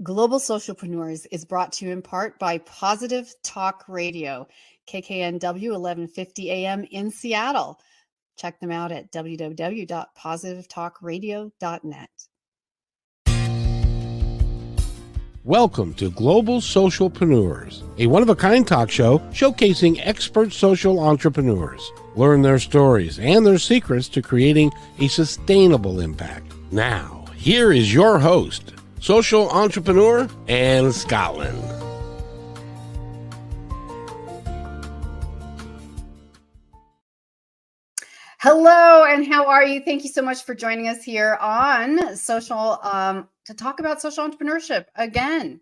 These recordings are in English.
Global Socialpreneurs is brought to you in part by Positive Talk Radio, KKNW 1150 AM in Seattle. Check them out at www.positivetalkradio.net. Welcome to Global Socialpreneurs, a one-of-a-kind talk show showcasing expert social entrepreneurs. Learn their stories and their secrets to creating a sustainable impact. Now, here is your host, social entrepreneur Ann Scotland. Hello, and how are you? Thank you so much for joining us here on social to talk about social entrepreneurship again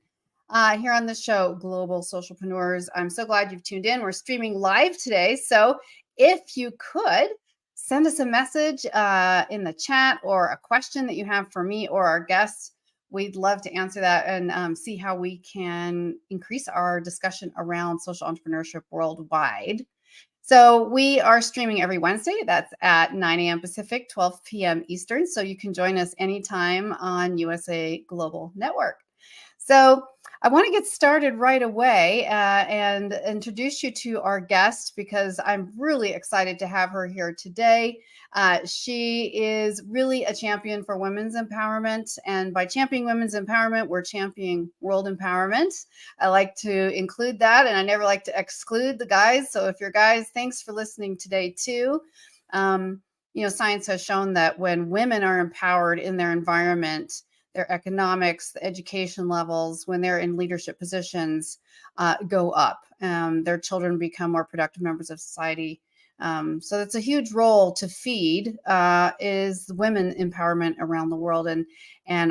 here on the show, Global Socialpreneurs. I'm so glad you've tuned in. We're streaming live today, so if you could send us a message in the chat or a question that you have for me or our guests, we'd love to answer that and see how we can increase our discussion around social entrepreneurship worldwide. So we are streaming every Wednesday. That's at 9 a.m. Pacific, 12 p.m. Eastern. So you can join us anytime on USA Global Network. So I want to get started right away and introduce you to our guest because I'm really excited to have her here today. She is really a champion for women's empowerment. And by championing women's empowerment, we're championing world empowerment. I like to include that, and I never like to exclude the guys. So if you're guys, thanks for listening today too. Science has shown that when women are empowered in their environment, their economics, the education levels, when they're in leadership positions, go up. Their children become more productive members of society. So it's a huge role to feed is women empowerment around the world. And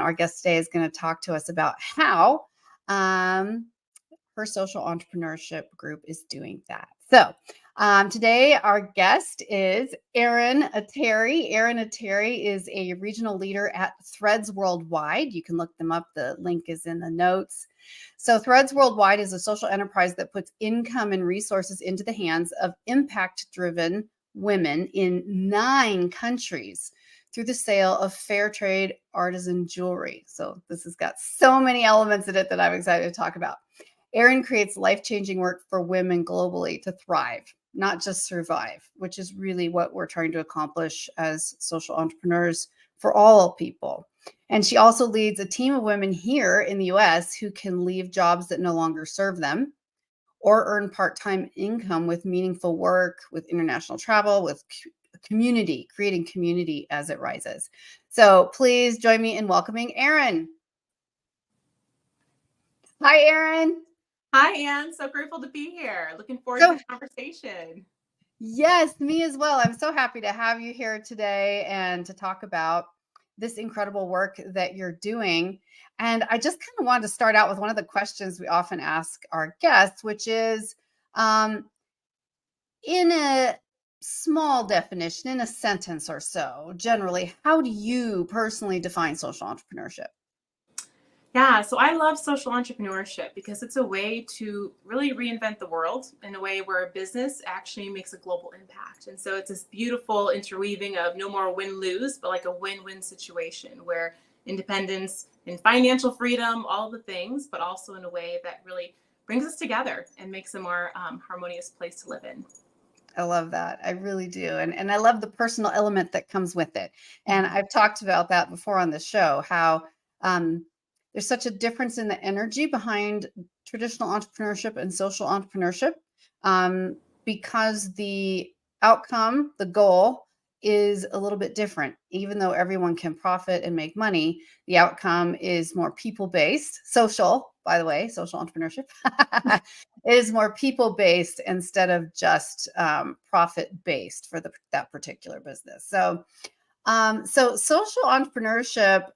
our guest today is going to talk to us about how her social entrepreneurship group is doing that. So today our guest is Erin Attere. Erin Attere is a regional leader at Threads Worldwide. You can look them up. The link is in the notes. So Threads Worldwide is a social enterprise that puts income and resources into the hands of impact-driven women in 9 countries through the sale of fair trade artisan jewelry. So this has got so many elements in it that I'm excited to talk about. Erin creates life-changing work for women globally to thrive, not just survive, which is really what we're trying to accomplish as social entrepreneurs for all people. And she also leads a team of women here in the US who can leave jobs that no longer serve them or earn part-time income with meaningful work, with international travel, with community, creating community as it rises. So please join me in welcoming Erin. Hi, Erin. Hi, Ann. So grateful to be here. Looking forward to the conversation. Yes, me as well. I'm so happy to have you here today and to talk about this incredible work that you're doing. And I just kind of wanted to start out with one of the questions we often ask our guests, which is in a small definition, in a sentence or so, generally, how do you personally define social entrepreneurship? Yeah, so I love social entrepreneurship because it's a way to really reinvent the world in a way where a business actually makes a global impact. And so it's this beautiful interweaving of no more win-lose, but like a win-win situation where independence and financial freedom, all the things, but also in a way that really brings us together and makes a more harmonious place to live in. I love that. I really do. And I love the personal element that comes with it. And I've talked about that before on the show, how there's such a difference in the energy behind traditional entrepreneurship and social entrepreneurship because the outcome, the goal is a little bit different. Even though everyone can profit and make money, the outcome is more people-based. Social, by the way, social entrepreneurship is more people-based instead of just profit-based for that particular business. So social entrepreneurship,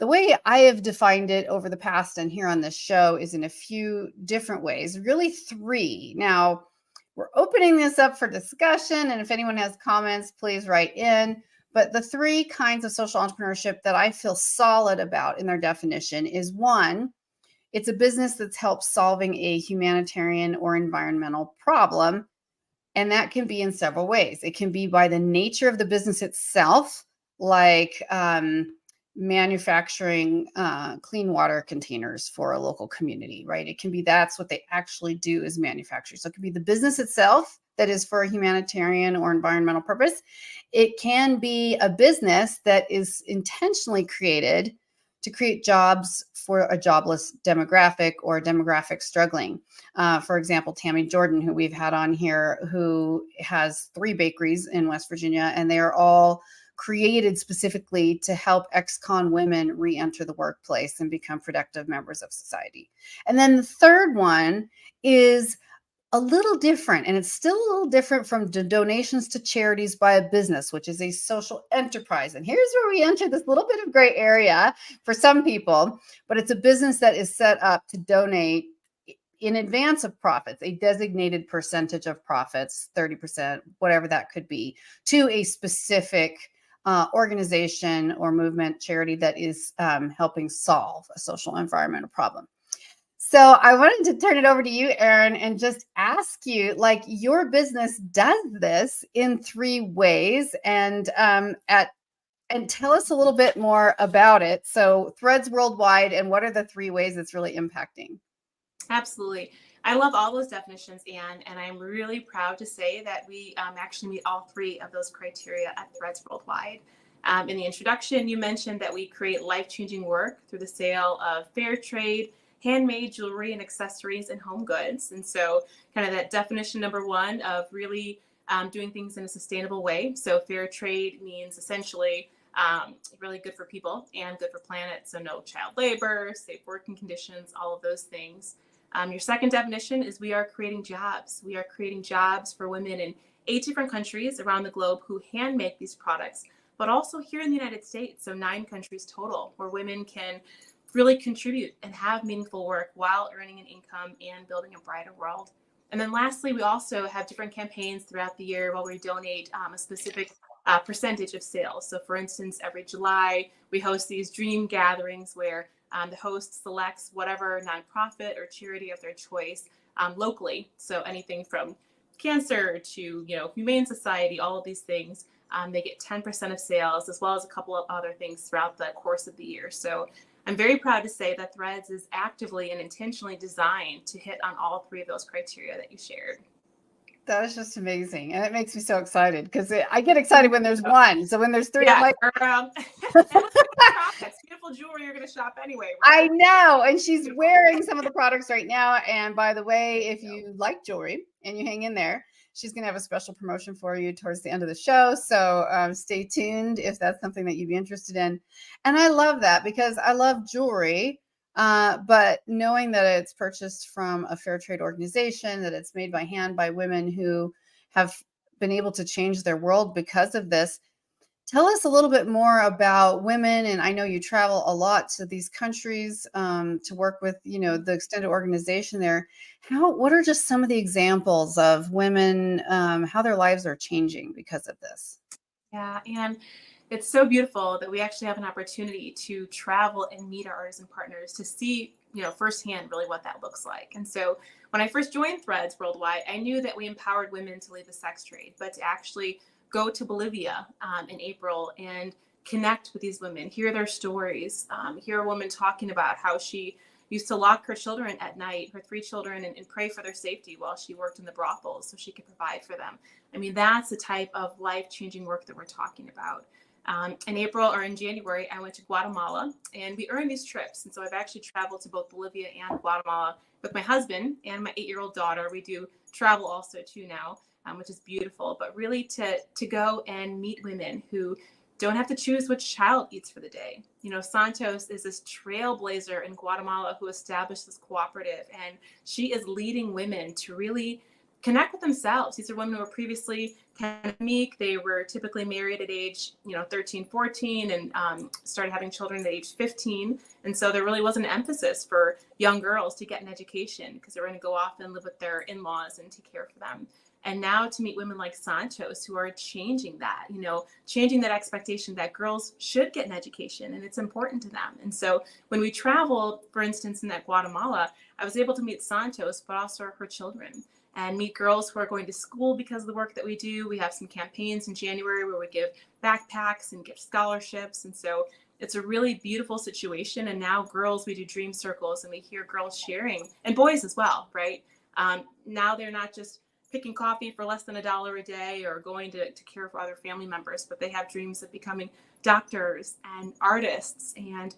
the way I have defined it over the past and here on this show is in a few different ways, really 3. Now, we're opening this up for discussion, and if anyone has comments, please write in. But the 3 kinds of social entrepreneurship that I feel solid about in their definition is 1, it's a business that's helped solving a humanitarian or environmental problem. And that can be in several ways. It can be by the nature of the business itself, like manufacturing clean water containers for a local community, right? It can be that's what they actually do is manufacture. So it could be the business itself that is for a humanitarian or environmental purpose. It can be a business that is intentionally created to create jobs for a jobless demographic or a demographic struggling. For example, Tammy Jordan, who we've had on here, who has 3 bakeries in West Virginia, and they are all created specifically to help ex-con women re-enter the workplace and become productive members of society. And then the third one is a little different, and it's still a little different from donations to charities by a business, which is a social enterprise. And here's where we enter this little bit of gray area for some people, but it's a business that is set up to donate in advance of profits, a designated percentage of profits, 30%, whatever that could be, to a specific organization or movement, charity that is helping solve a social environmental problem. So I wanted to turn it over to you, Erin, and just ask you, like, your business does this in 3 ways, and tell us a little bit more about it. So Threads Worldwide, and what are the 3 ways it's really impacting? Absolutely. I love all those definitions, Anne, and I'm really proud to say that we actually meet all 3 of those criteria at Threads Worldwide. In the introduction, you mentioned that we create life-changing work through the sale of fair trade, handmade jewelry and accessories and home goods. And so kind of that definition number 1 of really doing things in a sustainable way. So fair trade means essentially really good for people and good for planet. So no child labor, safe working conditions, all of those things. Your second definition is we are creating jobs. We are creating jobs for women in 8 different countries around the globe who hand make these products, but also here in the United States. So 9 countries total where women can really contribute and have meaningful work while earning an income and building a brighter world. And then lastly, we also have different campaigns throughout the year where we donate a specific percentage of sales. So for instance, every July, we host these dream gatherings where the host selects whatever nonprofit or charity of their choice locally. So anything from cancer to, Humane Society, all of these things, they get 10% of sales, as well as a couple of other things throughout the course of the year. So I'm very proud to say that Threads is actively and intentionally designed to hit on all 3 of those criteria that you shared. That is just amazing. And it makes me so excited because I get excited when there's 1. So when there's 3, I'm like, it's beautiful jewelry you're going to shop anyway. Right? I know. And she's wearing some of the products right now. And by the way, if you like jewelry and you hang in there, she's going to have a special promotion for you towards the end of the show. So stay tuned if that's something that you'd be interested in. And I love that because I love jewelry. But knowing that it's purchased from a fair trade organization, that it's made by hand by women who have been able to change their world because of this. Tell us a little bit more about women. And I know you travel a lot to these countries to work with, the extended organization there. What are just some of the examples of women, how their lives are changing because of this? Yeah, and it's so beautiful that we actually have an opportunity to travel and meet our artisan partners to see, firsthand really what that looks like. And so when I first joined Threads Worldwide, I knew that we empowered women to leave the sex trade, but to actually go to Bolivia in April and connect with these women, hear their stories, hear a woman talking about how she used to lock her children at night, her 3 children, and pray for their safety while she worked in the brothels so she could provide for them. I mean, that's the type of life-changing work that we're talking about. In April or in January, I went to Guatemala and we earned these trips. And so I've actually traveled to both Bolivia and Guatemala with my husband and my 8-year-old daughter. We do travel also too now, which is beautiful, but really to go and meet women who don't have to choose which child eats for the day. Santos is this trailblazer in Guatemala who established this cooperative, and she is leading women to really connect with themselves. These are women who were previously kind of meek. They were typically married at age, 13, 14, and started having children at age 15. And so there really wasn't an emphasis for young girls to get an education because they were going to go off and live with their in-laws and take care of them. And now to meet women like Santos who are changing that, changing that expectation that girls should get an education and it's important to them. And so when we travel, for instance, in that Guatemala, I was able to meet Santos, but also her children, and meet girls who are going to school because of the work that we do. We have some campaigns in January where we give backpacks and give scholarships. And so it's a really beautiful situation. And now girls, we do dream circles and we hear girls sharing, and boys as well, right? Now they're not just picking coffee for less than $1 a day or going to care for other family members, but they have dreams of becoming doctors and artists and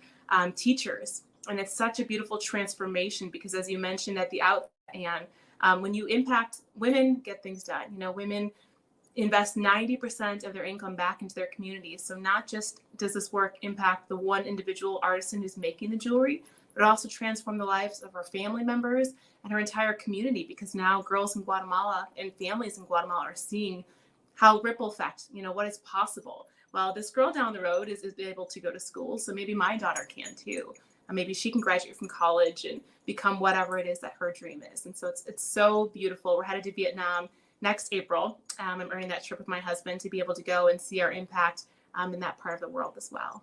teachers. And it's such a beautiful transformation because, as you mentioned at the outset, and when you impact women, get things done. You know, women invest 90% of their income back into their communities. So not just does this work impact the one individual artisan who's making the jewelry, but also transform the lives of our family members and our entire community, because now girls in Guatemala and families in Guatemala are seeing how ripple effect, you know, what is possible. Well, this girl down the road is able to go to school, so maybe my daughter can too. And maybe she can graduate from college and become whatever it is that her dream is. And so it's so beautiful. We're headed to Vietnam next April. I'm earning that trip with my husband to be able to go and see our impact in that part of the world as well.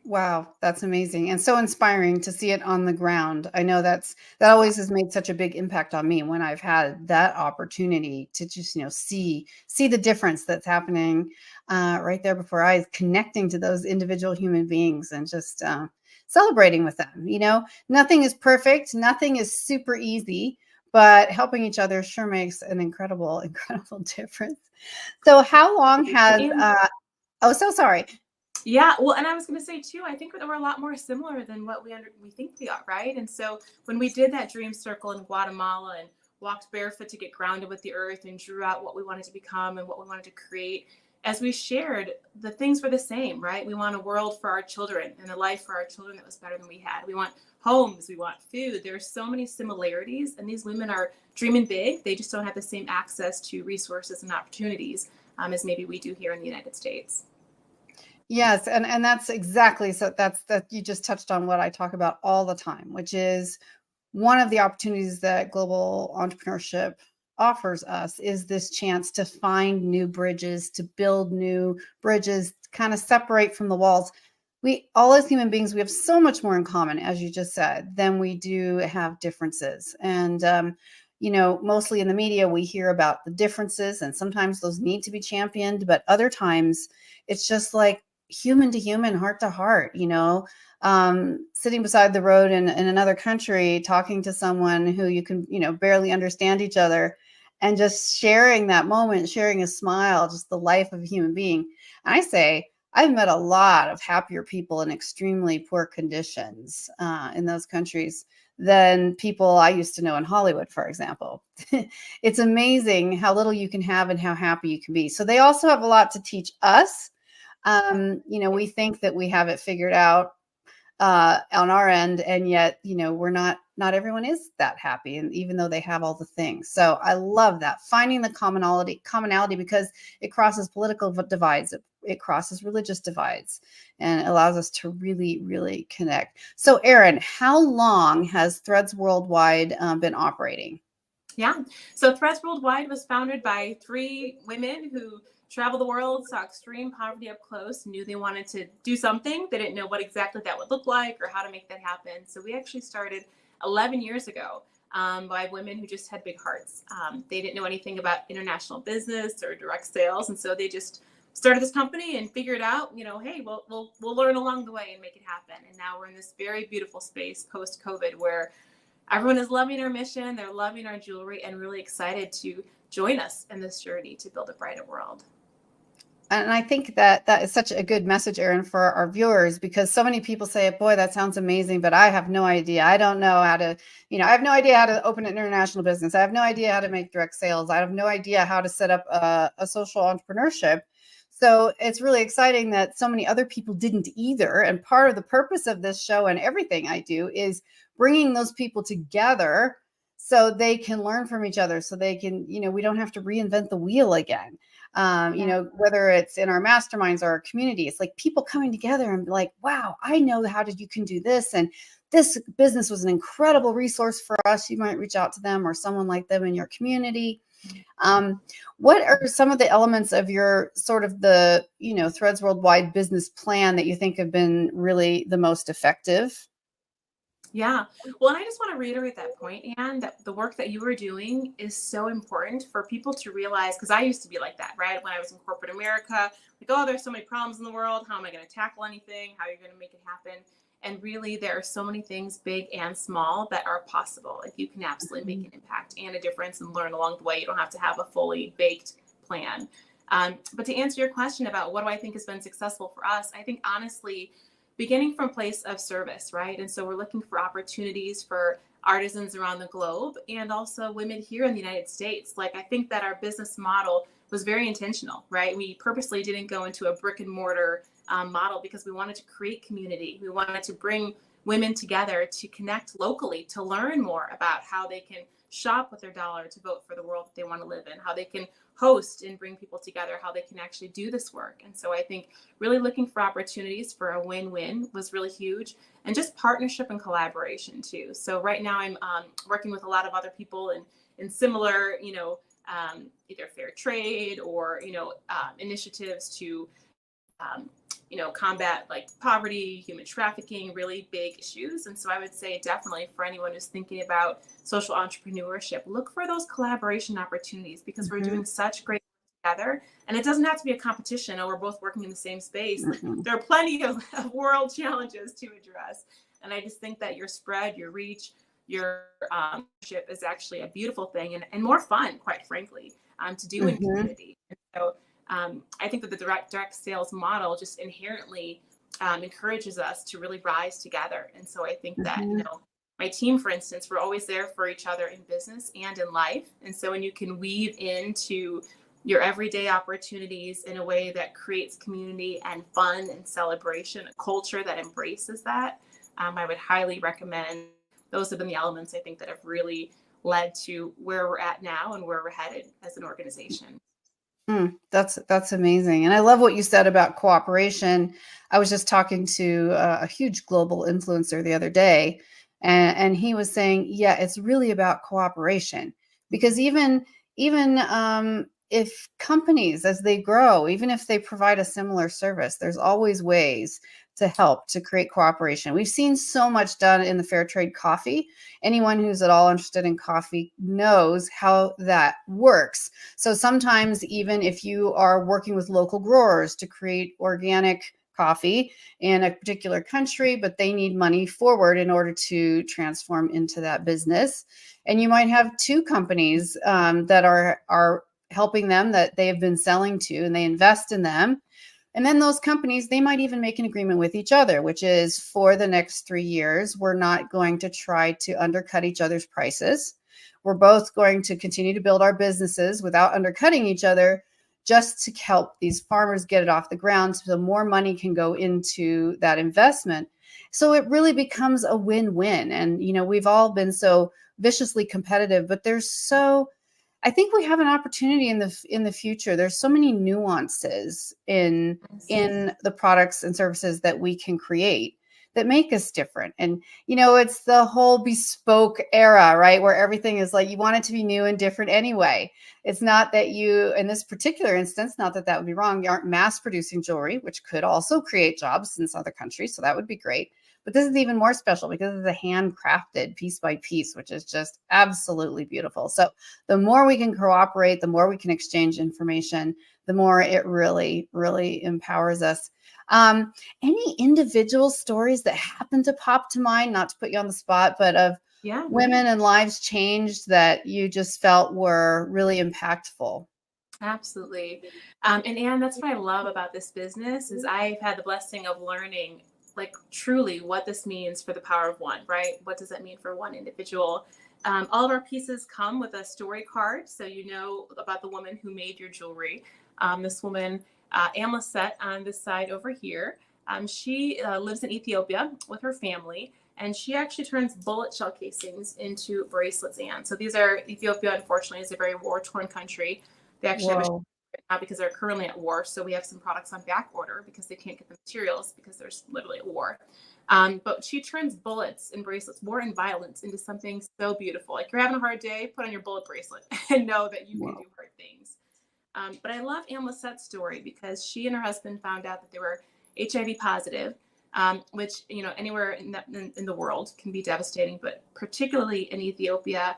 Wow, that's amazing and so inspiring to see it on the ground. I know that always has made such a big impact on me when I've had that opportunity to just, you know, see the difference that's happening right there before eyes, connecting to those individual human beings and just celebrating with them. You know, nothing is perfect, nothing is super easy, but helping each other sure makes an incredible difference. So how long has oh, so sorry. Yeah, well, and I was going to say too, I think that we're a lot more similar than what we think we are, right? And so when we did that dream circle in Guatemala and walked barefoot to get grounded with the earth and drew out what we wanted to become and what we wanted to create, as we shared, the things were the same, right? We want a world for our children and a life for our children that was better than we had. We want homes, we want food. There are so many similarities, and these women are dreaming big. They just don't have the same access to resources and opportunities as maybe we do here in the United States. Yes, and that's exactly, so that you just touched on what I talk about all the time, which is one of the opportunities that global entrepreneurship offers us is this chance to find new bridges, to build new bridges, kind of separate from the walls. We all, as human beings, we have so much more in common, as you just said, than we do have differences. And you know, mostly in the media, we hear about the differences, and sometimes those need to be championed, but other times it's just like human to human, heart to heart, you know, sitting beside the road in another country, talking to someone who you can, you know, barely understand each other, and just sharing that moment, sharing a smile, just the life of a human being. And I say, I've met a lot of happier people in extremely poor conditions in those countries than people I used to know in Hollywood, for example. It's amazing how little you can have and how happy you can be. So they also have a lot to teach us. You know, we think that we have it figured out on our end, and yet, you know, we're not everyone is that happy, and even though they have all the things. So I love that, finding the commonality, because it crosses political divides, it crosses religious divides, and allows us to really, really connect. So Erin, how long has Threads Worldwide been operating? Yeah, so Threads Worldwide was founded by 3 women who traveled the world, saw extreme poverty up close, knew they wanted to do something. They didn't know what exactly that would look like or how to make that happen. So we actually started 11 years ago by women who just had big hearts. They didn't know anything about international business or direct sales. And so they just started this company and figured out, you know, hey, we'll learn along the way and make it happen. And now we're in this very beautiful space post-COVID where everyone is loving our mission, they're loving our jewelry, and really excited to join us in this journey to build a brighter world. And I think that is such a good message, Erin, for our viewers, because so many people say, boy, that sounds amazing, but I have no idea. I don't know how to, you know, I have no idea how to open an international business. I have no idea how to make direct sales. I have no idea how to set up a social entrepreneurship. So it's really exciting that so many other people didn't either. And part of the purpose of this show and everything I do is bringing those people together so they can learn from each other, so they can, you know, we don't have to reinvent the wheel again. You know, whether it's in our masterminds or our community, it's like people coming together and be like, wow, I know you can do this. And this business was an incredible resource for us. You might reach out to them or someone like them in your community. What are some of the elements of your sort of the, you know, Threads Worldwide business plan that you think have been really the most effective? Yeah. Well, and I just want to reiterate that point, and that the work that you are doing is so important for people to realize, because I used to be like that, right? When I was in corporate America, like, oh, there's so many problems in the world. How am I going to tackle anything? How are you going to make it happen? And really, there are so many things, big and small, that are possible. Like, you can absolutely make an impact and a difference and learn along the way. You don't have to have a fully baked plan. But to answer your question about what do I think has been successful for us, I think honestly, beginning from a place of service, right? And so we're looking for opportunities for artisans around the globe and also women here in the United States. Like, I think that our business model was very intentional, right? We purposely didn't go into a brick and mortar model because we wanted to create community. We wanted to bring women together to connect locally, to learn more about how they can shop with their dollar to vote for the world that they want to live in, how they can host and bring people together, how they can actually do this work. And so I think really looking for opportunities for a win-win was really huge, and just partnership and collaboration too. So right now I'm working with a lot of other people in similar, either fair trade or, initiatives to, combat like poverty, human trafficking, really big issues. And so I would say definitely for anyone who's thinking about social entrepreneurship, look for those collaboration opportunities, because we're doing such great work together. And it doesn't have to be a competition, or we're both working in the same space. There are plenty of world challenges to address. And I just think that your spread, your reach, your ship is actually a beautiful thing, and more fun, quite frankly, to do in community. And so I think that the direct sales model just inherently encourages us to really rise together. And so I think that, my team, for instance, we're always there for each other in business and in life. And so when you can weave into your everyday opportunities in a way that creates community and fun and celebration, a culture that embraces that, I would highly recommend. Those have been the elements I think that have really led to where we're at now and where we're headed as an organization. That's amazing. And I love what you said about cooperation. I was just talking to a huge global influencer the other day, and he was saying, yeah, it's really about cooperation, because even if companies, as they grow, even if they provide a similar service, there's always ways to help to create cooperation. We've seen so much done in the fair trade coffee. Anyone who's at all interested in coffee knows how that works. So sometimes, even if you are working with local growers to create organic coffee in a particular country, but they need money forward in order to transform into that business, and you might have two companies that are helping them, that they have been selling to, and they invest in them. And then those companies, they might even make an agreement with each other, which is, for the next 3 years, we're not going to try to undercut each other's prices. We're both going to continue to build our businesses without undercutting each other, just to help these farmers get it off the ground, so more money can go into that investment. So it really becomes a win-win. And, we've all been so viciously competitive, but I think we have an opportunity in the future. There's so many nuances in the products and services that we can create that make us different. And, it's the whole bespoke era, right? Where everything is like, you want it to be new and different anyway. It's not that you, in this particular instance, not that would be wrong, you aren't mass producing jewelry, which could also create jobs in other countries. So that would be great. But this is even more special because it's a handcrafted piece by piece, which is just absolutely beautiful. So the more we can cooperate, the more we can exchange information, the more it really, really empowers us. Any individual stories that happen to pop to mind, not to put you on the spot, but of women and lives changed that you just felt were really impactful? Absolutely. And Anne, that's what I love about this business, is I've had the blessing of learning, like, truly what this means for the power of one, right? What does that mean for one individual? All of our pieces come with a story card, so you know about the woman who made your jewelry. This woman, Amlisette, on this side over here, she lives in Ethiopia with her family, and she actually turns bullet shell casings into bracelets. And so these are, Ethiopia, unfortunately, is a very war-torn country. They actually have a right now because they're currently at war. So we have some products on back order because they can't get the materials because there's literally a war. But she turns bullets and bracelets, war and violence, into something so beautiful. Like, you're having a hard day, put on your bullet bracelet and know that you can do hard things. But I love Amlisette's story because she and her husband found out that they were HIV positive. which, anywhere in the world can be devastating, but particularly in Ethiopia,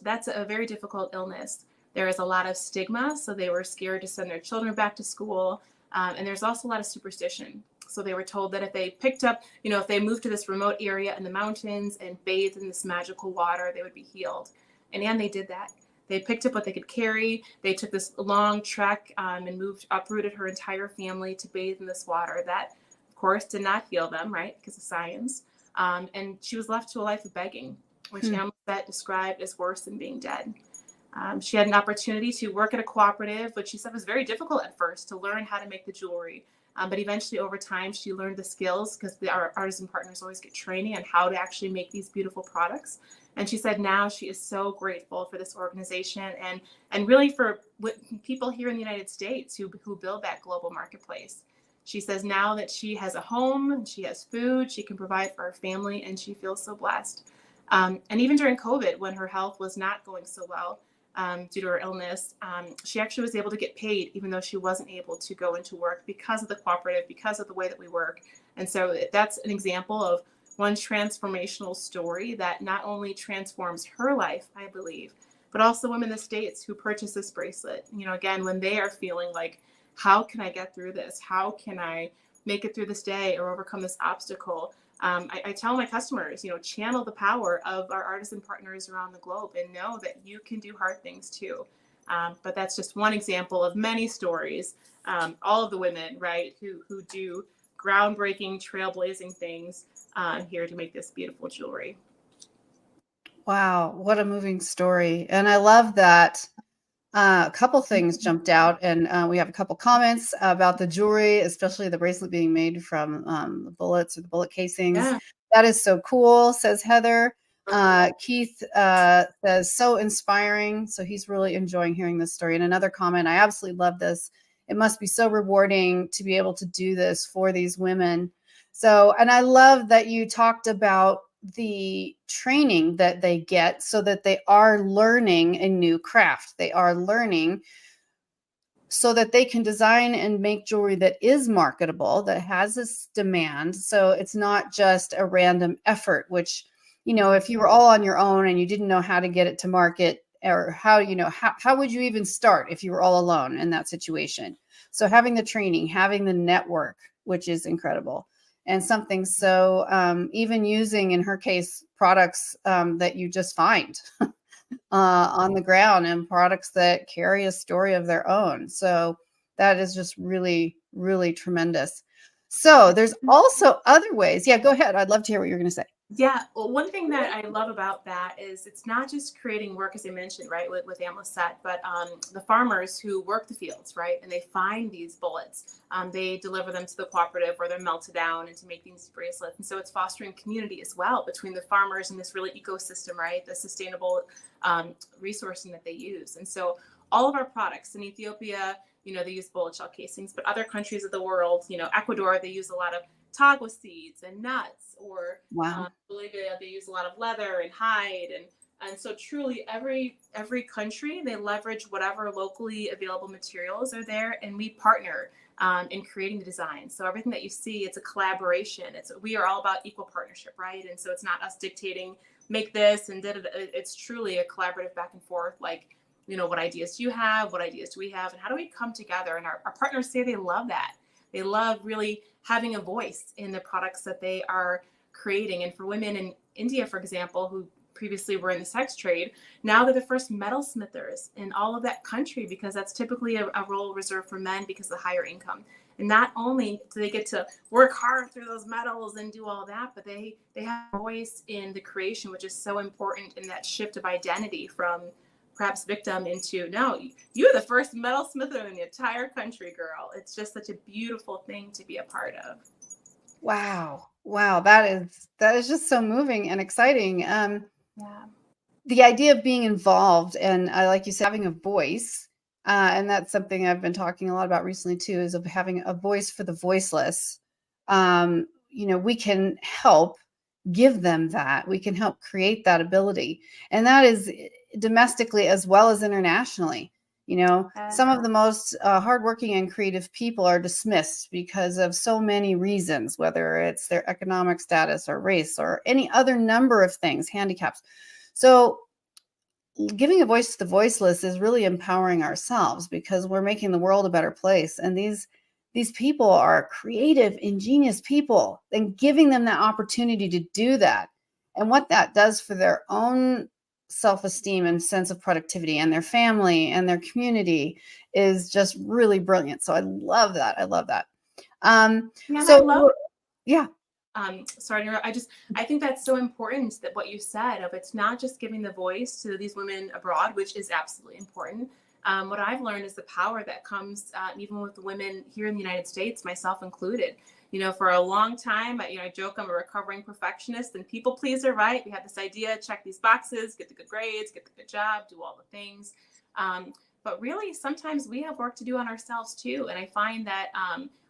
that's a very difficult illness. There is a lot of stigma, so they were scared to send their children back to school. And there's also a lot of superstition. So they were told that if they picked up, if they moved to this remote area in the mountains and bathed in this magical water, they would be healed. And they did that. They picked up what they could carry. They took this long trek and uprooted her entire family to bathe in this water. That, of course, did not heal them, right, because of science. And she was left to a life of begging, which Amlisette described as worse than being dead. She had an opportunity to work at a cooperative, which she said was very difficult at first, to learn how to make the jewelry. But eventually, over time, she learned the skills, because our artisan partners always get training on how to actually make these beautiful products. And she said now she is so grateful for this organization and really for people here in the United States who build that global marketplace. She says now that she has a home, she has food, she can provide for her family, and she feels so blessed. And even during COVID, when her health was not going so well, due to her illness, she actually was able to get paid, even though she wasn't able to go into work because of the cooperative, because of the way that we work. And so that's an example of one transformational story that not only transforms her life, I believe, but also women in the States who purchase this bracelet. Again, when they are feeling like, how can I get through this? How can I make it through this day or overcome this obstacle? I tell my customers, channel the power of our artisan partners around the globe and know that you can do hard things too. But that's just one example of many stories. All of the women, right, who do groundbreaking, trailblazing things here to make this beautiful jewelry. Wow, what a moving story. And I love that a couple things jumped out, and we have a couple comments about the jewelry, especially the bracelet being made from the bullets or the bullet casings. Yeah. That is so cool, says Heather. Keith says, so inspiring. So he's really enjoying hearing this story. And another comment, I absolutely love this. It must be so rewarding to be able to do this for these women. So, and I love that you talked about the training that they get so that they are learning a new craft. They are learning so that they can design and make jewelry that is marketable, that has this demand. So it's not just a random effort, which, if you were all on your own and you didn't know how to get it to market, or how would you even start if you were all alone in that situation? So having the training, having the network, which is incredible. And something so even using, in her case, products that you just find on the ground, and products that carry a story of their own. So that is just really, really tremendous. So there's also other ways. Yeah, go ahead. I'd love to hear what you're going to say. Yeah, well, one thing that I love about that is it's not just creating work, as I mentioned, right, with Amlisette, but the farmers who work the fields, right, and they find these bullets. They deliver them to the cooperative where they're melted down and to make these bracelets. And so it's fostering community as well between the farmers and this really ecosystem, right, the sustainable resourcing that they use. And so all of our products in Ethiopia, they use bullet shell casings, but other countries of the world, Ecuador, they use a lot of tagua seeds and nuts, or Bolivia, they use a lot of leather and hide, and so truly every country, they leverage whatever locally available materials are there, and we partner in creating the design. So everything that you see, it's a collaboration. We are all about equal partnership, right? And so it's not us dictating, make this and did it. It's truly a collaborative back and forth. Like, what ideas do you have? What ideas do we have? And how do we come together? And our partners say they love that. They love really having a voice in the products that they are creating. And for women in India, for example, who previously were in the sex trade, now they're the first metalsmithers in all of that country, because that's typically a role reserved for men because of the higher income. And not only do they get to work hard through those metals and do all that, but they have a voice in the creation, which is so important in that shift of identity from perhaps victim into, no, you're the first metalsmither in the entire country, girl. It's just such a beautiful thing to be a part of. Wow. That is just so moving and exciting. Yeah. The idea of being involved, and like you said, having a voice, and that's something I've been talking a lot about recently too, is of having a voice for the voiceless. We can help give them that. We can help create that ability, and that is domestically as well as internationally. Some of the most hardworking and creative people are dismissed because of so many reasons, whether it's their economic status or race or any other number of things, handicaps. So giving a voice to the voiceless is really empowering ourselves, because we're making the world a better place. And these people are creative, ingenious people, and giving them that opportunity to do that, and what that does for their own self-esteem and sense of productivity and their family and their community is just really brilliant. So I love that. I love that. Yeah. Sorry to interrupt. I think that's so important, that what you said of, it's not just giving the voice to these women abroad, which is absolutely important. What I've learned is the power that comes even with the women here in the United States, myself included. For a long time, I joke I'm a recovering perfectionist and people pleaser, right? We have this idea, check these boxes, get the good grades, get the good job, do all the things. But really, sometimes we have work to do on ourselves too. And I find that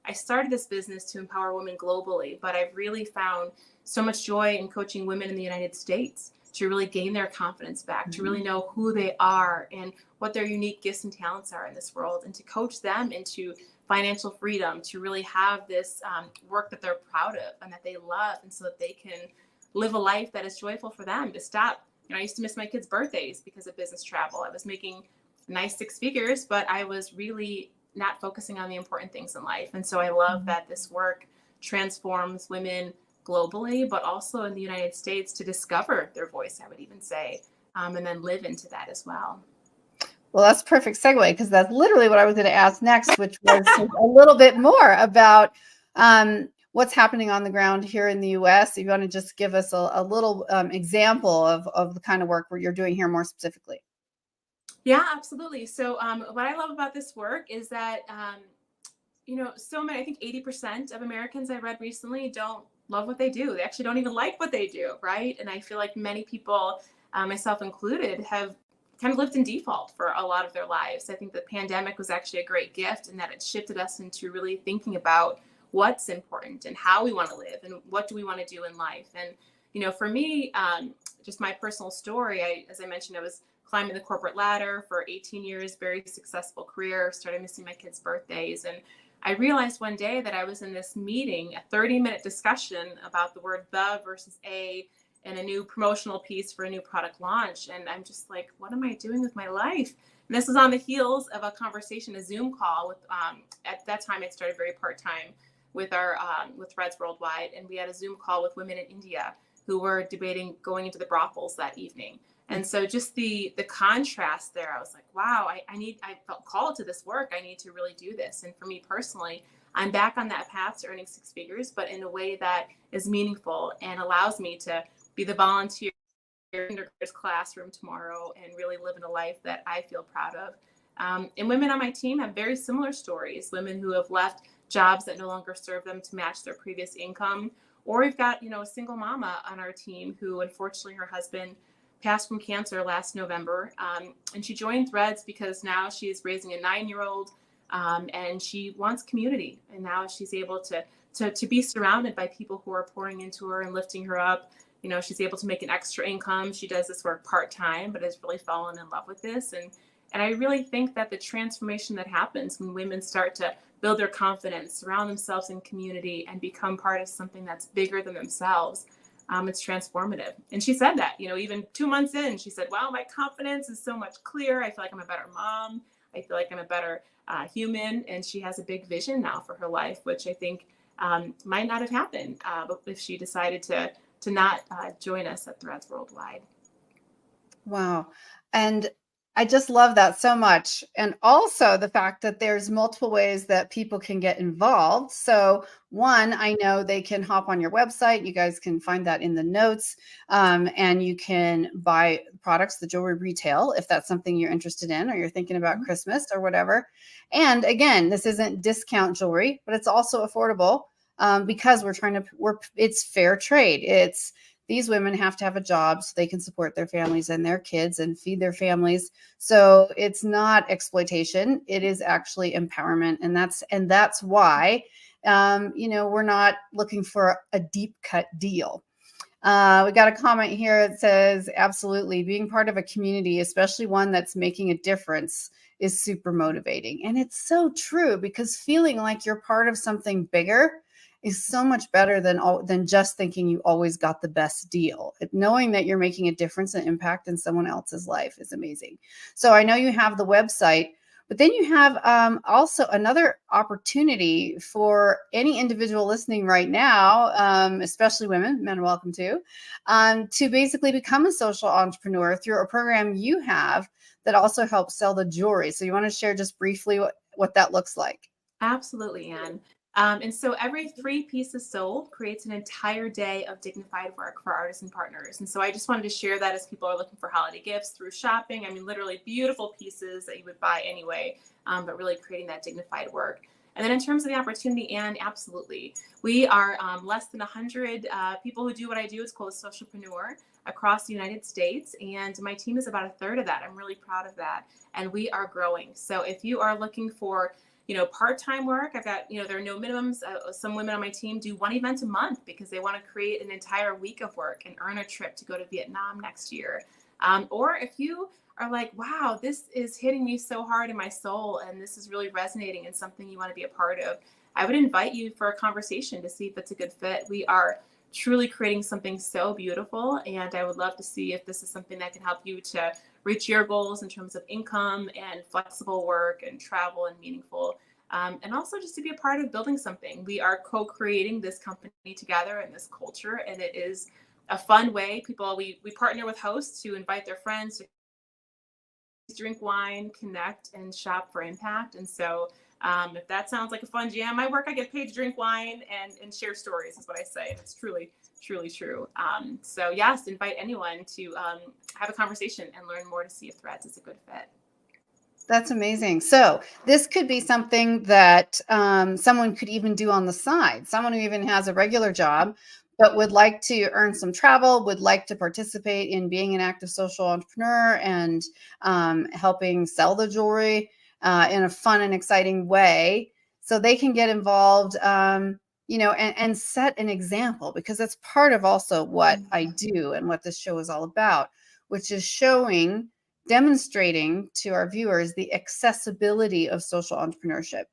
I started this business to empower women globally, but I've really found so much joy in coaching women in the United States to really gain their confidence back, to really know who they are and what their unique gifts and talents are in this world, and to coach them into financial freedom, to really have this work that they're proud of and that they love, and so that they can live a life that is joyful for them. To stop, I used to miss my kids' birthdays because of business travel. I was making nice 6 figures, but I was really not focusing on the important things in life. And so I love that this work transforms women globally, but also in the United States, to discover their voice, I would even say, and then live into that as well. Well, that's a perfect segue, because that's literally what I was going to ask next, which was a little bit more about what's happening on the ground here in the U.S. If you want to just give us a little example of the kind of work where you're doing here more specifically. Yeah, absolutely. So what I love about this work is that, so many, I think 80% of Americans I read recently don't love what they do. They actually don't even like what they do, right? And I feel like many people, myself included, have kind of lived in default for a lot of their lives. I think the pandemic was actually a great gift, in that it shifted us into really thinking about what's important and how we want to live and what do we want to do in life. And, for me, just my personal story, as I mentioned, I was climbing the corporate ladder for 18 years, very successful career, started missing my kids' birthdays. And I realized one day that I was in this meeting, a 30-minute discussion about the word the versus a, and a new promotional piece for a new product launch. And I'm just like, what am I doing with my life? And this was on the heels of a conversation, a Zoom call with, at that time, I started very part-time with with Threads Worldwide. And we had a Zoom call with women in India who were debating going into the brothels that evening. And so just the contrast there, I was like, wow, I felt called to this work. I need to really do this. And for me personally, I'm back on that path to earning 6 figures, but in a way that is meaningful and allows me to be the volunteer in kindergarten's classroom tomorrow and really live in a life that I feel proud of. And women on my team have very similar stories, women who have left jobs that no longer serve them to match their previous income. Or we've got, a single mama on our team who, unfortunately, her husband passed from cancer last November. And she joined Threads because now she's raising a 9-year-old and she wants community. And now she's able to be surrounded by people who are pouring into her and lifting her up. She's able to make an extra income. She does this work part-time, but has really fallen in love with this. And I really think that the transformation that happens when women start to build their confidence, surround themselves in community, and become part of something that's bigger than themselves, it's transformative. And she said that, even 2 months in, she said, wow, my confidence is so much clearer. I feel like I'm a better mom. I feel like I'm a better human. And she has a big vision now for her life, which I think might not have happened if she decided to not join us at Threads Worldwide. Wow. And I just love that so much. And also the fact that there's multiple ways that people can get involved. So one, I know they can hop on your website. You guys can find that in the notes. And you can buy products, the jewelry retail, if that's something you're interested in, or you're thinking about Christmas or whatever. And again, this isn't discount jewelry, but it's also affordable because it's fair trade. These women have to have a job so they can support their families and their kids and feed their families. So it's not exploitation. It is actually empowerment. And that's why, we're not looking for a deep cut deal. We got a comment here that says, absolutely, being part of a community, especially one that's making a difference, is super motivating. And it's so true, because feeling like you're part of something bigger is so much better than just thinking you always got the best deal. Knowing that you're making a difference and impact in someone else's life is amazing. So I know you have the website, but then you have also another opportunity for any individual listening right now, especially women, men are welcome to basically become a social entrepreneur through a program you have that also helps sell the jewelry. So you want to share just briefly what that looks like? Absolutely, Anne. And so every 3 pieces sold creates an entire day of dignified work for artisan partners. And so I just wanted to share that as people are looking for holiday gifts through shopping. I mean, literally beautiful pieces that you would buy anyway, but really creating that dignified work. And then in terms of the opportunity, Anne, absolutely. We are less than 100 people who do what I do. It's called a socialpreneur across the United States. And my team is about a third of that. I'm really proud of that. And we are growing. So if you are looking for part-time work, I've got, there are no minimums. Some women on my team do 1 event a month because they want to create an entire week of work and earn a trip to go to Vietnam next year. Or if you are like, wow, this is hitting me so hard in my soul and this is really resonating and something you want to be a part of, I would invite you for a conversation to see if it's a good fit. We are truly creating something so beautiful, and I would love to see if this is something that can help you to reach your goals in terms of income and flexible work and travel and meaningful, and also just to be a part of building something. We are co-creating this company together and this culture, and it is a fun way. We partner with hosts who invite their friends to drink wine, connect, and shop for impact. And so if that sounds like a fun jam, my work, I get paid to drink wine and share stories is what I say. And it's truly, truly true. So yes, invite anyone to have a conversation and learn more to see if Threads is a good fit. That's amazing. So this could be something that someone could even do on the side. Someone who even has a regular job, but would like to earn some travel, would like to participate in being an active social entrepreneur and helping sell the jewelry in a fun and exciting way, so they can get involved, and set an example, because that's part of also what I do and what this show is all about, which is demonstrating to our viewers the accessibility of social entrepreneurship.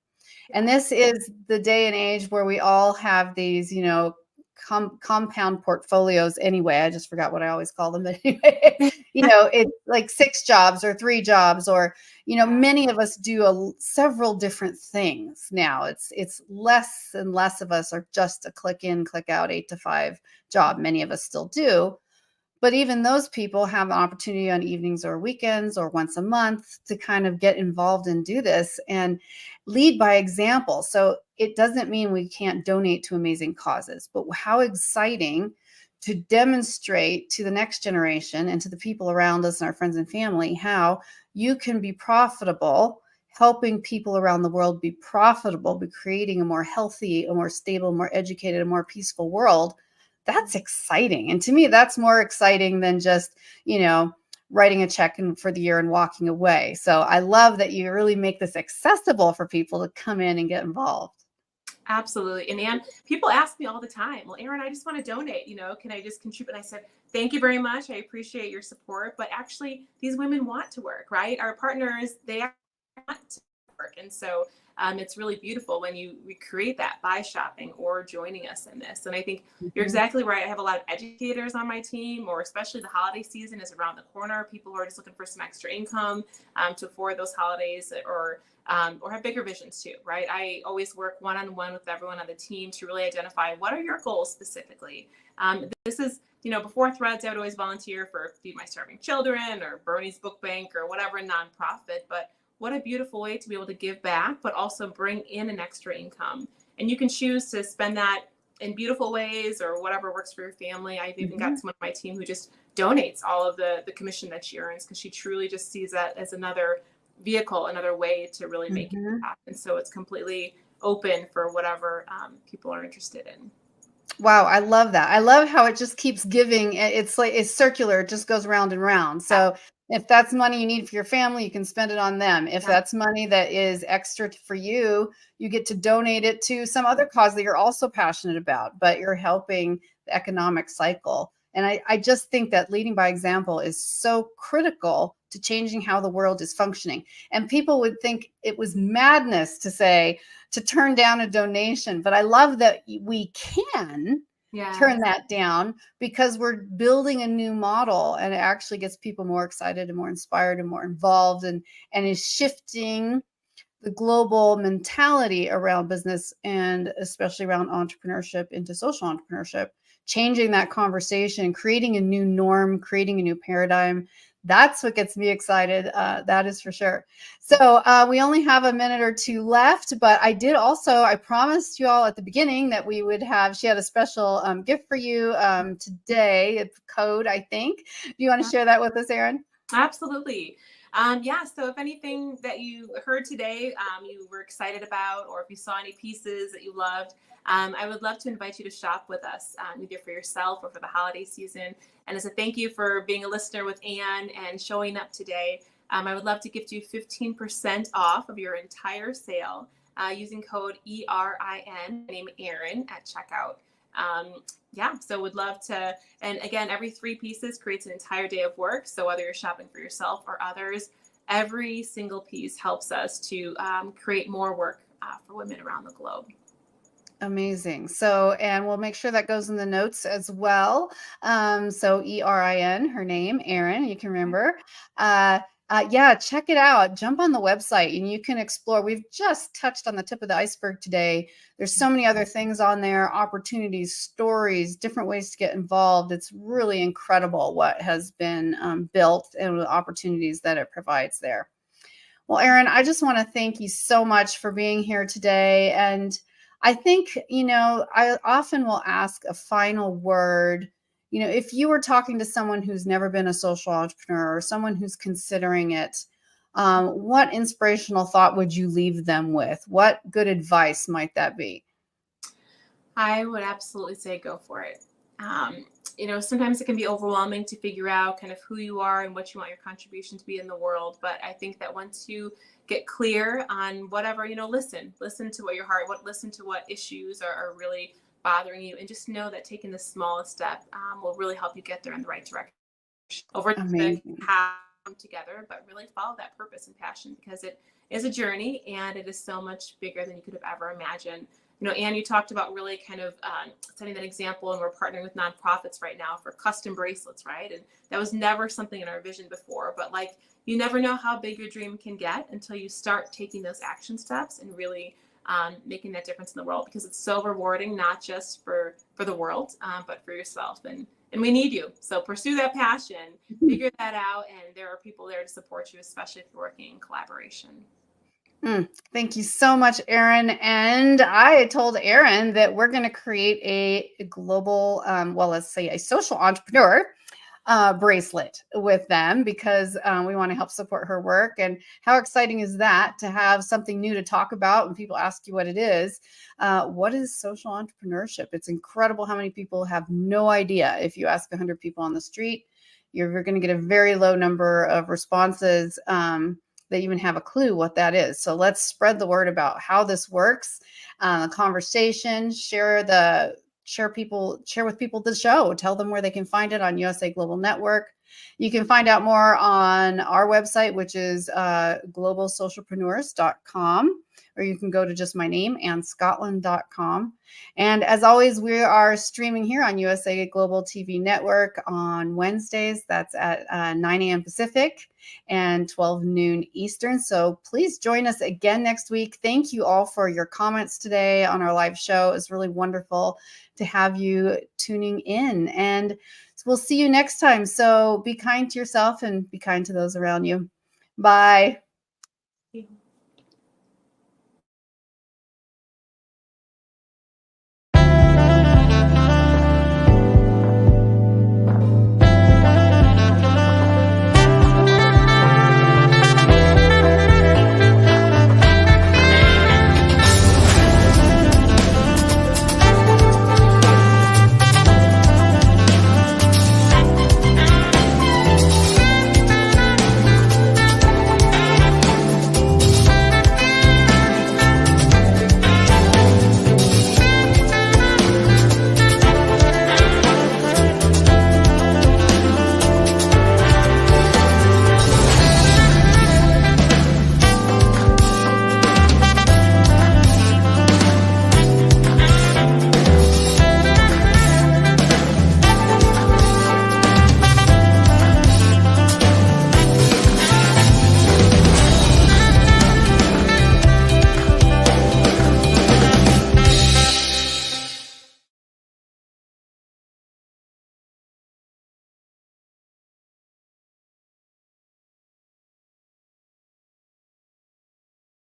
And this is the day and age where we all have these, compound portfolios anyway. I just forgot what I always call them. But anyway, it's like 6 jobs or 3 jobs, or, many of us do several different things now. It's less and less of us are just a click in, click out, 8 to 5 job. Many of us still do. But even those people have an opportunity on evenings or weekends or once a month to kind of get involved and do this and lead by example. So it doesn't mean we can't donate to amazing causes, but how exciting to demonstrate to the next generation and to the people around us and our friends and family how you can be profitable, helping people around the world be profitable, be creating a more healthy, a more stable, more educated, a more peaceful world. That's exciting. And to me, that's more exciting than just, writing a check for the year and walking away. So I love that you really make this accessible for people to come in and get involved. Absolutely. And Anne, people ask me all the time, well, Erin, I just want to donate, can I just contribute? And I said, thank you very much. I appreciate your support. But actually, these women want to work, right? Our partners, they want to work. And so it's really beautiful when you recreate that by shopping or joining us in this. And I think you're exactly right. I have a lot of educators on my team, or especially the holiday season is around the corner. People who are just looking for some extra income to afford those holidays, or have bigger visions too, right? I always work one-on-one with everyone on the team to really identify what are your goals specifically. This is, before Threads, I would always volunteer for Feed My Starving Children or Bernie's Book Bank or whatever nonprofit, but what a beautiful way to be able to give back, but also bring in an extra income. And you can choose to spend that in beautiful ways or whatever works for your family. I've even got someone on my team who just donates all of the commission that she earns because she truly just sees that as another vehicle, another way to really make it happen. So it's completely open for whatever people are interested in. Wow, I love that. I love how it just keeps giving. It's like it's circular. It just goes round and round. So if that's money you need for your family, you can spend it on them. If that's money that is extra for you, you get to donate it to some other cause that you're also passionate about, but you're helping the economic cycle And I just think that leading by example is so critical to changing how the world is functioning. And people would think it was madness to turn down a donation. But I love that we can turn that down, because we're building a new model, and it actually gets people more excited and more inspired and more involved, and is shifting the global mentality around business, and especially around entrepreneurship, into social entrepreneurship, changing that conversation, creating a new norm, creating a new paradigm. That's what gets me excited. That is for sure. So we only have a minute or two left, but I promised you all at the beginning that she had a special gift for you today. It's a code, I think. Do you want to share that with us, Erin? Absolutely. So if anything that you heard today, you were excited about, or if you saw any pieces that you loved, I would love to invite you to shop with us, either for yourself or for the holiday season. And as a thank you for being a listener with Anne and showing up today, I would love to gift you 15% off of your entire sale using code ERIN, name Erin, at checkout. So would love to, and again, every 3 pieces creates an entire day of work. So whether you're shopping for yourself or others, every single piece helps us to create more work for women around the globe. Amazing. So, and we'll make sure that goes in the notes as well. So ERIN, her name, Erin, you can remember. Check it out. Jump on the website and you can explore. We've just touched on the tip of the iceberg today. There's so many other things on there, opportunities, stories, different ways to get involved. It's really incredible what has been built and the opportunities that it provides there. Well, Erin, I just want to thank you so much for being here today. And I think, I often will ask a final word. If you were talking to someone who's never been a social entrepreneur, or someone who's considering it, what inspirational thought would you leave them with? What good advice might that be? I would absolutely say go for it. Sometimes it can be overwhelming to figure out kind of who you are and what you want your contribution to be in the world. But I think that once you get clear on whatever, listen to what your heart, listen to what issues are really bothering you, and just know that taking the smallest step will really help you get there in the right direction. Over time, have come together, but really follow that purpose and passion, because it is a journey and it is so much bigger than you could have ever imagined. Anne, you talked about really kind of setting that example, and we're partnering with nonprofits right now for custom bracelets, right? And that was never something in our vision before, but you never know how big your dream can get until you start taking those action steps and really making that difference in the world, because it's so rewarding, not just for the world, but for yourself. And we need you. So pursue that passion, figure that out, and there are people there to support you, especially if you're working in collaboration. Thank you so much, Erin. And I told Erin that we're going to create a global, let's say a social entrepreneur bracelet with them, because we want to help support her work. And how exciting is that, to have something new to talk about when people ask you what it is? What is social entrepreneurship? It's incredible how many people have no idea. If you ask 100 people on the street, you're going to get a very low number of responses that even have a clue what that is. So let's spread the word about how this works. Conversation, share with people the show. Tell them where they can find it on USA Global Network. You can find out more on our website, which is globalsocialpreneurs.com, or you can go to just my name, AnneScotland.com. And as always, we are streaming here on USA Global TV Network on Wednesdays. That's at 9 a.m. Pacific and 12 noon Eastern. So please join us again next week. Thank you all for your comments today on our live show. It's really wonderful to have you tuning in. And we'll see you next time. So be kind to yourself and be kind to those around you. Bye.